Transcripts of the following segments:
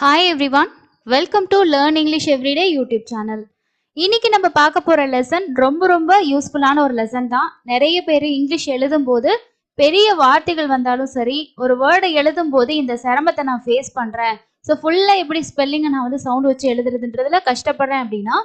Hi everyone, welcome to Learn English Everyday YouTube channel. இன்னைக்கு நம்ம பார்க்க போற லெசன் ரொம்ப யூஸ்ஃபுல்லான ஒரு லெசன் தான். நிறைய பேர் இங்கிலீஷ் எழுதும் போது பெரிய வார்த்தைகள் வந்தாலும் சரி, ஒரு வேர்டை எழுதும் போது இந்த சிரமத்தை நான் ஃபேஸ் பண்றேன். ஸோ ஃபுல்லா எப்படி ஸ்பெல்லிங்கை நான் வந்து சவுண்ட் வச்சு எழுதுறதுன்றதுல கஷ்டப்படுறேன் அப்படின்னா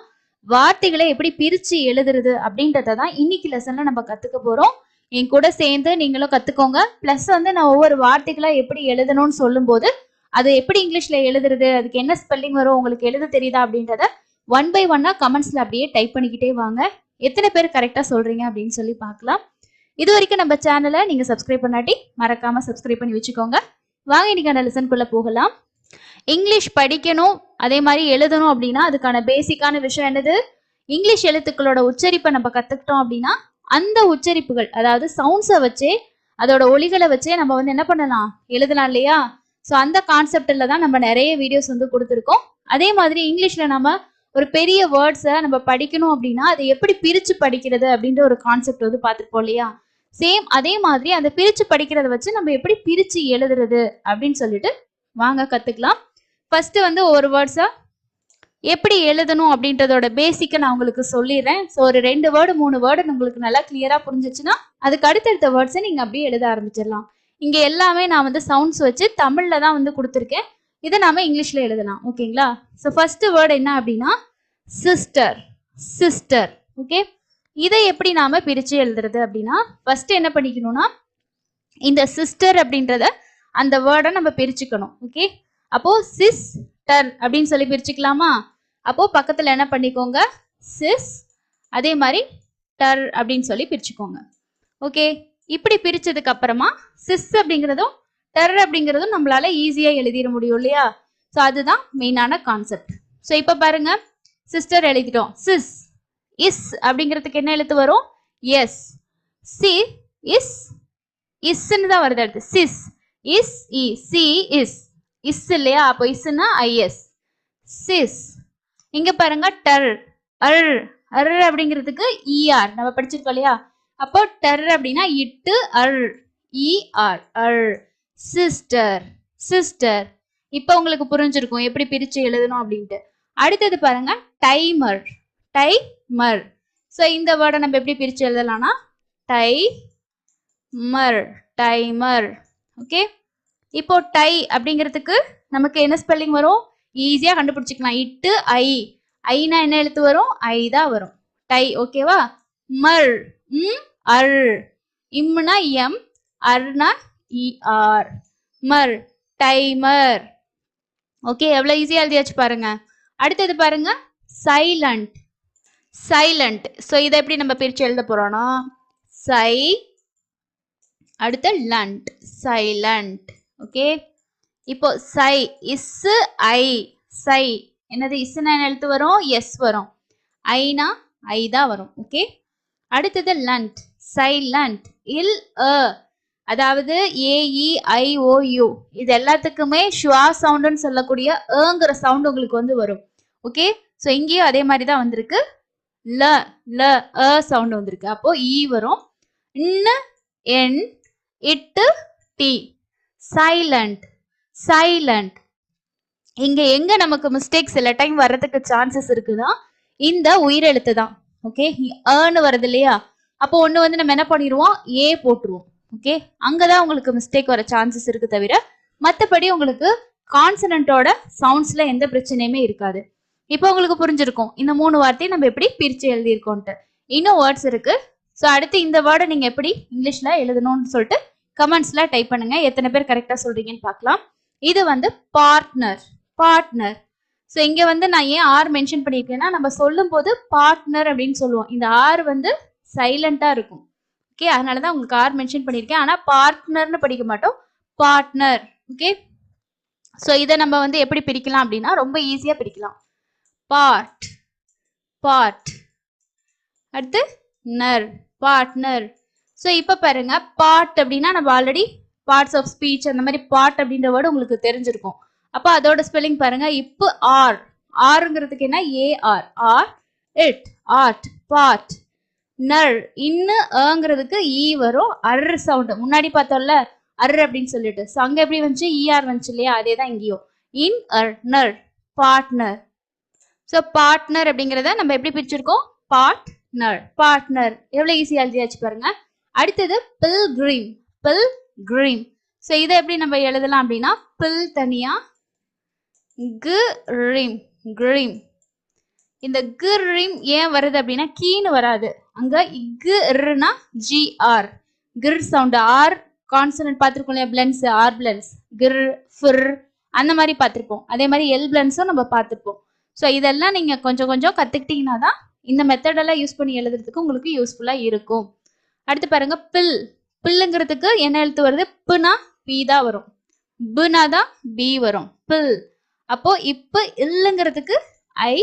வார்த்தைகளை எப்படி பிரிச்சு எழுதுறது அப்படின்றத தான் இன்னைக்கு லெசன்ல நம்ம கத்துக்க போறோம். என் கூட சேர்ந்து நீங்களும் கத்துக்கோங்க. பிளஸ் வந்து நான் ஒவ்வொரு வார்த்தைகளா எப்படி எழுதணும்னு சொல்லும் போது அது எப்படி இங்கிலீஷ்ல எழுதுறது, அதுக்கு என்ன ஸ்பெல்லிங் வரும், உங்களுக்கு எழுத தெரியுதா அப்படின்றத ஒன் பை ஒன்னா கமெண்ட்ஸ்ல அப்படியே டைப் பண்ணிக்கிட்டே வாங்க. எத்தனை பேர் கரெக்டா சொல்றீங்க அப்படின்னு சொல்லி பார்க்கலாம். இது வரைக்கும் நம்ம சேனலை நீங்க சப்ஸ்கிரைப் பண்ணாட்டி மறக்காம சப்ஸ்கிரைப் பண்ணி வச்சுக்கோங்க. வாங்க இன்னைக்கான லெசனுக்குள்ள போகலாம். இங்கிலீஷ் படிக்கணும் அதே மாதிரி எழுதணும் அப்படின்னா அதுக்கான பேசிக்கான விஷயம் என்னது, இங்கிலீஷ் எழுத்துக்களோட உச்சரிப்பை நம்ம கத்துக்கிட்டோம் அப்படின்னா அந்த உச்சரிப்புகள் அதாவது சவுண்ட்ஸை வச்சே அதோட ஒலிகளை வச்சே நம்ம வந்து என்ன பண்ணலாம், எழுதலாம் இல்லையா. ஸோ அந்த கான்செப்டில் தான் நம்ம நிறைய வீடியோஸ் வந்து கொடுத்துருக்கோம். அதே மாதிரி இங்கிலீஷில் நம்ம ஒரு பெரிய வேர்ட்ஸை நம்ம படிக்கணும் அப்படின்னா அதை எப்படி பிரித்து படிக்கிறது அப்படின்ற ஒரு கான்செப்ட் வந்து பார்த்துருப்போம் இல்லையா. சேம் அதே மாதிரி அந்த பிரித்து படிக்கிறத வச்சு நம்ம எப்படி பிரித்து எழுதுறது அப்படின்னு சொல்லிட்டு வாங்க கற்றுக்கலாம். ஃபர்ஸ்ட் வந்து ஒரு வேர்ட்ஸை எப்படி எழுதணும் அப்படின்றதோட பேசிக்கை நான் உங்களுக்கு சொல்லிடுறேன். ஸோ ஒரு 2 வேர்டு 3 வேர்டு உங்களுக்கு நல்லா கிளியராக புரிஞ்சிச்சுன்னா அதுக்கு அடுத்தடுத்த வேர்ட்ஸை நீங்கள் அப்படியே எழுத ஆரம்பிச்சிடலாம். இங்கே எல்லாமே நான் வந்து சவுண்ட்ஸ் வச்சு தமிழில் தான் வந்து கொடுத்துருக்கேன். இதை நாம இங்கிலீஷில் எழுதலாம். ஓகேங்களா. ஸோ ஃபர்ஸ்ட் வேர்டு என்ன அப்படின்னா சிஸ்டர். சிஸ்டர். ஓகே, இதை எப்படி நாம பிரித்து எழுதுறது அப்படின்னா ஃபர்ஸ்ட் என்ன பண்ணிக்கணும்னா இந்த சிஸ்டர் அப்படின்றத அந்த வேர்டை நம்ம பிரிச்சுக்கணும். ஓகே, அப்போ சிஸ்டர் அப்படின்னு சொல்லி பிரிச்சுக்கலாமா. அப்போ பக்கத்தில் என்ன பண்ணிக்கோங்க, சிஸ் அதே மாதிரி டர் அப்படின்னு சொல்லி பிரிச்சுக்கோங்க. ஓகே, இப்படி பிரிச்சதுக்கு அப்புறமா சிஸ் அப்படிங்கிறதும் டர் அப்படிங்கிறதும் நம்மளால ஈஸியா எழுதிட முடியும் இல்லையா. ஸோ அதுதான் மெயினான கான்செப்ட். ஸோ இப்போ பாருங்க, சிஸ்டர் எழுதிட்டோம். சிஸ். இஸ் அப்படிங்கிறதுக்கு என்ன எழுத்து வரும், எஸ். சி இஸ் இஸ்ன்னு தான் வருது அடுத்து. Sis is E C is is இல்லையா, அப்போ இஸ்னா ஐஎஸ். சிஸ். இங்க பாருங்க டர் அர் அர் அப்படிங்கிறதுக்கு இஆர் நம்ம படிச்சிருக்கோம் இல்லையா. அப்போ டர் அப்படின்னா இட்டு அர் இஆர் அர். சிஸ்டர். சிஸ்டர். இப்போ உங்களுக்கு புரிஞ்சிருக்கும் எப்படி பிரிச்சு எழுதணும் அப்படின்ட்டு. அடுத்தது பாருங்க டைமர். டைமர். ஸோ இந்த வேர்டை நம்ம எப்படி பிரிச்சு எழுதலாம்னா டைமர். டைமர். ஓகே, இப்போ டை அப்படிங்கிறதுக்கு நமக்கு என்ன ஸ்பெல்லிங் வரும், ஈஸியா கண்டுபிடிச்சிக்கலாம். இட்டு ஐ. ஐனா என்ன எழுத்து வரும், ஐ தான் வரும். டை. ஓகேவா. மர். அர். இம்னா எம், அர்னா இஆர். மர். டைமர். ஓகே, எவ்வளவு ஈஸியா எழுதியாச்சு பாருங்க. அடுத்தது பாருங்க சைலண்ட். சைலண்ட். ஸோ இதை எப்படி நம்ம பிரிச்சு எழுத போறோம்னா சை அடுத்த லண்ட். சைலண்ட். ஓகே, இப்போ சை இஸ் ஐ. சை என்னது, இஸ்னா எழுத்து வரும், எஸ் வரும். ஐனா ஐ தான் வரும். ஓகே, அடுத்தது லண்ட். சைலண்ட். இல் அ அதாவது ஏஇஐஓயு இது எல்லாத்துக்குமே ஷுவா சவுண்டுன்னு சொல்லக்கூடிய ஏங்கிற சவுண்ட் உங்களுக்கு வந்து வரும். ஓகே, ஸோ இங்கேயும் அதே மாதிரி தான் வந்திருக்கு. ல ல அ சவுண்ட் வந்திருக்கு. அப்போ இ வரும். இன்னு என் இட்டு டி. சைலண்ட். சைலண்ட். இங்க எங்க நமக்கு மிஸ்டேக் சில டைம் வர்றதுக்கு சான்சஸ் இருக்குன்னா இந்த உயிரெழுத்து தான். ஓகே, ஏன்னு வருது இல்லையா, அப்போ ஒண்ணு வந்து நம்ம என்ன பண்ணிடுவோம், ஏ போட்டுருவோம். ஓகே, அங்கதான் உங்களுக்கு மிஸ்டேக் வர சான்சஸ் இருக்கு தவிர மற்றபடி உங்களுக்கு கான்சனன்ட்டோட சவுண்ட்ஸ்ல எந்த பிரச்சனையுமே இருக்காது. இப்போ உங்களுக்கு புரிஞ்சிருக்கும் இந்த 3 வார்த்தையை நம்ம எப்படி பிரிச்சு எழுதியிருக்கோன்ட்டு. இன்னும் வேர்ட்ஸ் இருக்கு. ஸோ அடுத்து இந்த வேர்டை நீங்க எப்படி இங்கிலீஷ்ல எழுதணும்னு சொல்லிட்டு கமெண்ட்ஸ்ல டைப் பண்ணுங்க. எத்தனை பேர் கரெக்டா சொல்றீங்கன்னு பார்க்கலாம். இது வந்து பார்ட்னர். பார்ட்னர். ஸோ இங்க வந்து நான் ஏன் ஆர் மென்ஷன் பண்ணியிருக்கேன்னா நம்ம சொல்லும் போது பார்ட்னர் அப்படின்னு சொல்லுவோம். இந்த ஆர் வந்து சைலண்டா இருக்கும். ஓகே, அதனாலதான் உங்களுக்கு ஆர் மென்ஷன் பண்ணியிருக்கேன். ஆனா பார்ட்னர்னு படிக்க மாட்டோம், பார்ட்னர். ஓகே, ஸோ இதை நம்ம வந்து எப்படி பிரிக்கலாம் அப்படின்னா ரொம்ப ஈஸியா பிரிக்கலாம். பார்ட். பார்ட். அடுத்து நர். பார்ட்னர். ஸோ இப்போ பாருங்க பார்ட் அப்படின்னா நம்ம ஆல்ரெடி பார்ட்ஸ் ஆஃப் ஸ்பீச் அந்த மாதிரி பார்ட் அப்படின்ற வேர்டு உங்களுக்கு தெரிஞ்சிருக்கும். அப்போ அதோட ஸ்பெல்லிங் பாருங்க. இப்போ ஆர். ஆருங்கிறதுக்கு என்ன, ஏஆர். ஆர் இட் ஆர்ட். பார்ட். நர். இன்னு ஏங்கிறதுக்கு ஈ வரும். அர் சவுண்ட் முன்னாடி பார்த்தோம்ல அர் அப்படின்னு சொல்லிட்டு. ஸோ அங்கே எப்படி வந்துச்சு, இஆர் வந்துச்சு இல்லையா, அதே தான் இங்கேயும். Inner partner. ஸோ பார்ட்னர் அப்படிங்கிறத நம்ம எப்படி பிரிச்சிருக்கோம்? பார்ட்னர் எவ்வளவு ஈஸியா எழுதியாச்சு பாருங்க. அடுத்தது பில்கிரிம். பில்கிரிம். ஸோ இதை எப்படி நம்ம எழுதலாம் அப்படின்னா பில் தனியா கிரிம் கிரிம். இந்த கிரிம் ஏன் வருது அப்படின்னா கீன்னு வராது, அங்க இக்குனா ஜிஆர் கிர் சவுண்ட். ஆர் கான்சனன்ட் பார்த்துருக்கோம் இல்லையா, பிளன்ஸ், ஆர் பிளன்ஸ், கிர் ஃபிர் அந்த மாதிரி பார்த்துருப்போம். அதே மாதிரி எல் பிளன்ஸும் நம்ம பார்த்துருப்போம். ஸோ இதெல்லாம் நீங்க கொஞ்சம் கொஞ்சம் கத்துக்கிட்டீங்கன்னா தான் இந்த மெத்தடெல்லாம் யூஸ் பண்ணி எழுதுறதுக்கு உங்களுக்கு யூஸ்ஃபுல்லா இருக்கும். அடுத்து பாருங்க பில். பில்லுங்கிறதுக்கு என்ன எழுத்து வருது? பினா பி தான் வரும், பினா தான் பி வரும். பில். அப்போ இப்ப இல்லுங்கிறதுக்கு ஐ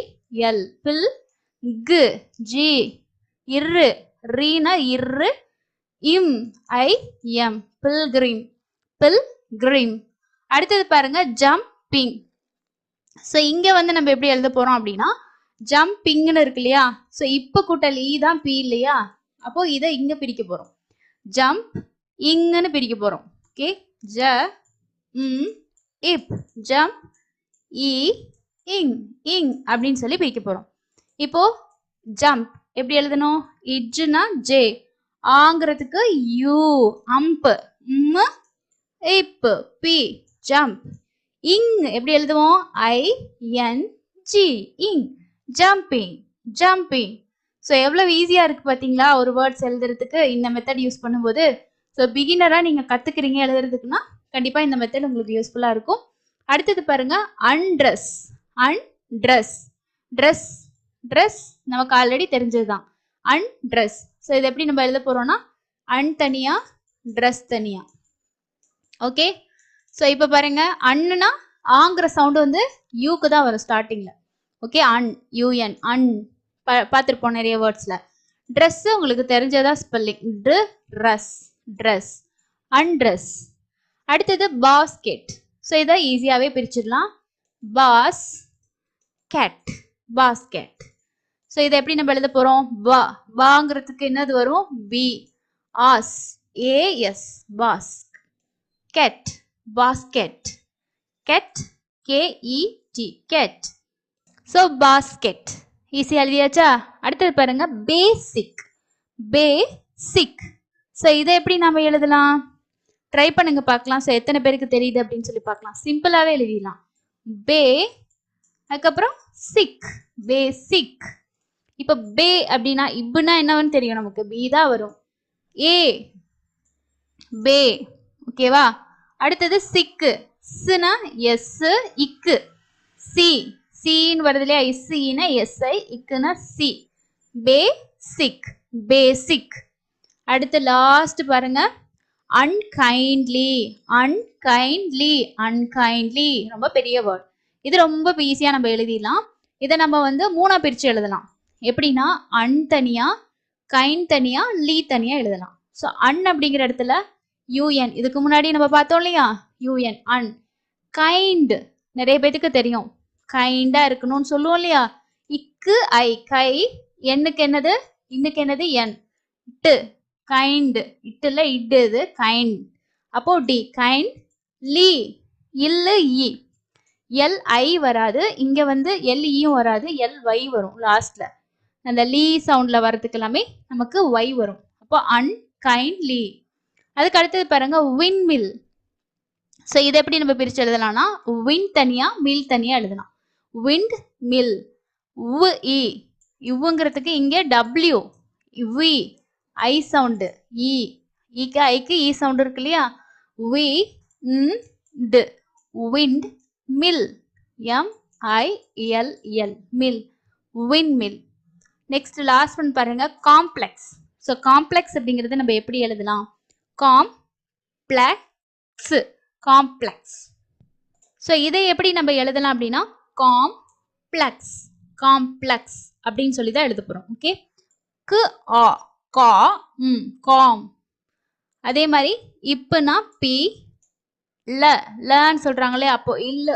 எல். பில் கு ஜி இரு ரீனா இரு இம் ஐ எம். பில்கிரிம். பில்கிரிம். அடுத்தது பாருங்க ஜம்பிங். ஸோ இங்க வந்து நம்ம எப்படி எழுத போறோம் அப்படின்னா ஜம்பிங்னு இருக்கு இல்லையா, ஸோ இப்ப கூட்டல் ஈ தான் பி இல்லையா, அப்போ இதை இங்க பிரிக்க போறோம். ஜம்ப் இங்னு பிரிக்க போறோம். ஓகே, ஜ இப் ஜம்ப் இ இங் இங் அப்படின்னு சொல்லி பிரிக்க போறோம். இப்போ ஜம்ப் எப்படி எழுதணும்? இஜ்னா ஜே, ஆங்கிறதுக்கு யூ, அம்ப் ம் இப் பி ஜம்ப். இங் எப்படி எழுதுவோம்? ஐ என் ஜி இங். Jumping jumping. ஸோ எவ்வளவு ஈஸியா இருக்கு பாத்தீங்களா ஒரு வேர்ட்ஸ் எழுதுறதுக்கு இந்த மெத்தட் யூஸ் பண்ணும்போது. ஸோ பிகினரா நீங்க கத்துக்கிறீங்க எழுதுறதுக்குன்னா கண்டிப்பா இந்த மெத்தட் உங்களுக்கு யூஸ்ஃபுல்லா இருக்கும். அடுத்தது பாருங்க அன்ட்ரெஸ். அன்ட்ரெஸ். ட்ரெஸ் ட்ரெஸ் நமக்கு ஆல்ரெடி தெரிஞ்சதுதான். அன்ட்ரெஸ். ஸோ இதை எப்படி நம்ம எழுத போறோம்னா அன் தனியா ட்ரெஸ் தனியா. ஓகே, ஸோ இப்போ பாருங்க அண்ணுனா ஆங்கிற சவுண்டு வந்து யூக்கு தான் வரும் ஸ்டார்டிங்ல. ஓகே, அன் யூஎன் அன் பார்த்துருப்போம் நிறைய வேர்ட்ஸ்ல. ட்ரெஸ் உங்களுக்கு தெரிஞ்சதா ஸ்பெல்லிங் ட்ரெஸ் ட்ரெஸ் அன்ட்ரெஸ். அடுத்தது பாஸ்கெட். ஸோ இதை ஈஸியாகவே பிரிச்சிடலாம். Bas ket basket. ஸோ இதை எப்படி நம்ம எழுத போறோம்? பா பாங்கிறதுக்கு என்னது வரும்? B. As A S bas. Ket basket. Cat K-E-T cat. So basket easy எழுதியாச்சா? அடுத்தது பாருங்க பேசிக். பேசிக். ஸோ இதை எப்படி நாம எழுதலாம்? ட்ரை பண்ணுங்க பார்க்கலாம். ஸோ எத்தனை பேருக்கு தெரியுது அப்படின்னு சொல்லி பார்க்கலாம். சிம்பிளாவே எழுதிடலாம். பே அதுக்கப்புறம் சிக். பேசிக். இப்போ பே அப்படின்னா இப்புனா என்னவன்னு தெரியும் நமக்கு, பி தான் வரும். ஏ பே. ஓகேவா? அடுத்தது சிக்கு. ஸ்னா எஸ் இக்கு. சி சின்னு வருது இல்லையா, இஸ்னா எஸ்ஐ இக்குனா சி. பேசிக் பேசிக். அடுத்து லாஸ்ட் பாருங்க அன்கைண்ட்லி. அன்கைண்ட்லி அன்கைண்ட்லி ரொம்ப பெரிய வேர்ட். இது ரொம்ப ஈஸியா நம்ம எழுதிடலாம். இதை நம்ம வந்து மூணா பிரிச்சு எழுதலாம். எப்படின்னா அன் தனியா கைண்ட் தனியா லீ தனியா எழுதலாம். ஸோ அன் அப்படிங்கிற இடத்துல யூஎன், இதுக்கு முன்னாடி நம்ம பார்த்தோம் இல்லையா, யூஎன் அன். கைண்ட் நிறைய பேத்துக்கு தெரியும், கைண்டா இருக்கணும்னு சொல்லுவோம் இல்லையா. இக்கு ஐ கை. எண்ணுக்கு என்னது? இன்னுக்கு என்னது? என். இட்டு கைண்ட். இட்டுல இட்டு இது கைண்ட். அப்போ டி கைண்ட். லீ இல்லு இ. எல் ஐ வராது, இங்க வந்து எல் ஈயும் வராது, எல் ஒய் வரும் லாஸ்ட்ல. அந்த லீ சவுண்ட்ல வர்றதுக்கு எல்லாமே நமக்கு ஒய் வரும். அப்போ அன்கைண்ட்லி. அதுக்கு அடுத்தது பாருங்க விண்மில். ஸோ இதை எப்படி நம்ம பிரிச்சு எழுதலாம்னா விண்ட் தனியா மில் தனியா எழுதலாம். Wind mill. உ இ இவுங்கிறதுக்கு இங்கே டபிள்யூ வி ஐ சவுண்டு இ. இக்கு ஐக்கு இ சவுண்டு இருக்கு இல்லையா. வி ண்ட் wind mill. M I L L mill. Wind mill. Next last one பாருங்க காம்ப்ளெக்ஸ். ஸோ காம்ப்ளெக்ஸ் அப்படிங்கிறது நம்ம எப்படி எழுதலாம்? Complex complex. ஸோ இதை எப்படி நம்ம எழுதலாம் அப்படின்னா காம்ப்ளெக்ஸ் காம்ப்ளெக்ஸ் அப்படின்னு சொல்லி தான் எழுத போறோம். ஓகே, கு ஆ கா காம். அதே மாதிரி இப்பனா பி ல லன்னு சொல்றாங்களே, அப்போ இல்ல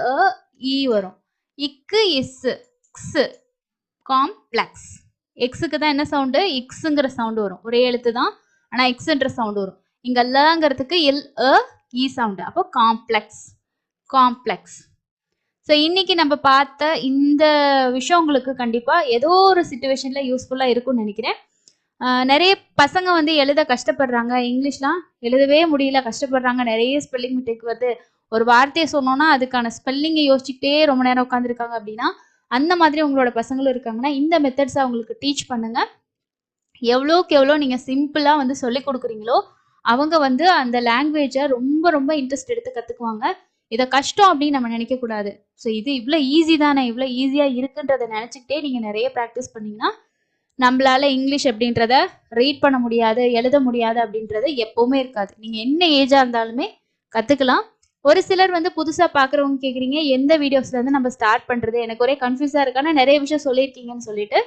இ வரும். இக்கு இஸ் எக்ஸ். காம்ப்ளெக்ஸ். எக்ஸுக்கு தான் என்ன சவுண்டு? எக்ஸுங்கிற சவுண்டு வரும். ஒரே எழுத்து தான், ஆனா எக்ஸ்ன்ற சவுண்டு வரும். இங்க லங்கிறதுக்கு எல் இ சவுண்டு. அப்போ காம்ப்ளெக்ஸ் காம்ப்ளெக்ஸ். ஸோ இன்னைக்கு நம்ம பார்த்த இந்த விஷயம் உங்களுக்கு கண்டிப்பாக ஏதோ ஒரு சுச்சுவேஷனில் யூஸ்ஃபுல்லாக இருக்கும்னு நினைக்கிறேன். நிறைய பசங்க வந்து எழுத கஷ்டப்படுறாங்க, இங்கிலீஷ்லாம் எழுதவே முடியல, கஷ்டப்படுறாங்க, நிறைய ஸ்பெல்லிங் மிஸ்டேக் வருது. ஒரு வார்த்தையை சொன்னோன்னா அதுக்கான ஸ்பெல்லிங்கை யோசிச்சுக்கிட்டே ரொம்ப நேரம் உட்காந்துருக்காங்க அப்படின்னா, அந்த மாதிரி உங்களோட பசங்களும் இருக்காங்கன்னா இந்த மெத்தட்ஸை அவங்களுக்கு டீச் பண்ணுங்க. எவ்வளோக்கு எவ்வளோ நீங்கள் சிம்பிளாக வந்து சொல்லி கொடுக்குறீங்களோ அவங்க வந்து அந்த லாங்குவேஜை ரொம்ப ரொம்ப இன்ட்ரெஸ்ட் எடுத்து கற்றுக்குவாங்க. இதை கஷ்டம் அப்படின்னு நம்ம நினைக்கக்கூடாது. ஸோ இது இவ்வளோ ஈஸி தானே, இவ்வளோ ஈஸியாக இருக்குன்றதை நினச்சிக்கிட்டே நீங்கள் நிறைய ப்ராக்டிஸ் பண்ணிங்கன்னா நம்மளால இங்கிலீஷ் அப்படின்றத ரீட் பண்ண முடியாது, எழுத முடியாது அப்படின்றது எப்பவுமே இருக்காது. நீங்கள் என்ன ஏஜாக இருந்தாலுமே கற்றுக்கலாம். ஒரு சிலர் வந்து புதுசாக பார்க்குறவங்க கேட்குறீங்க, எந்த வீடியோஸ்லேருந்து நம்ம ஸ்டார்ட் பண்ணுறது, எனக்கு ஒரே கன்ஃபியூஸாக இருக்கான நிறைய விஷயம் சொல்லியிருக்கீங்கன்னு சொல்லிட்டு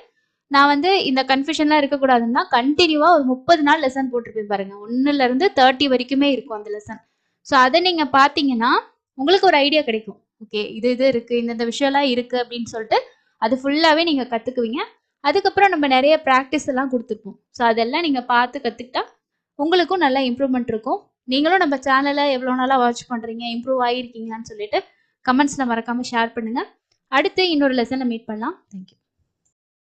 நான் வந்து இந்த கன்ஃபியூஷன்லாம் இருக்கக்கூடாதுன்னா கண்டினியூவாக ஒரு 30 நாள் லெசன் போட்டிருப்பேன் பாருங்க. 1லேருந்து 30 வரைக்குமே இருக்கும் அந்த லெசன். ஸோ அதை நீங்கள் பார்த்தீங்கன்னா உங்களுக்கு ஒரு ஐடியா கிடைக்கும். ஓகே, இது இது இருக்குது, இந்த விஷயம்லாம் இருக்குது அப்படின்னு சொல்லிட்டு அது ஃபுல்லாகவே நீங்கள் கற்றுக்குவீங்க. அதுக்கப்புறம் நம்ம நிறைய ப்ராக்டிஸ் எல்லாம் கொடுத்துருப்போம். ஸோ அதெல்லாம் நீங்கள் பார்த்து கற்றுக்கிட்டா உங்களுக்கும் நல்ல இம்ப்ரூவ்மெண்ட் இருக்கும். நீங்களும் நம்ம சேனலை எவ்வளோ நாளாக வாட்ச் பண்ணுறீங்க, இம்ப்ரூவ் ஆகியிருக்கீங்களான்னு சொல்லிட்டு கமெண்ட்ஸில் மறக்காமல் ஷேர் பண்ணுங்கள். அடுத்து இன்னொரு லெசனில் மீட் பண்ணலாம். தேங்க்யூ.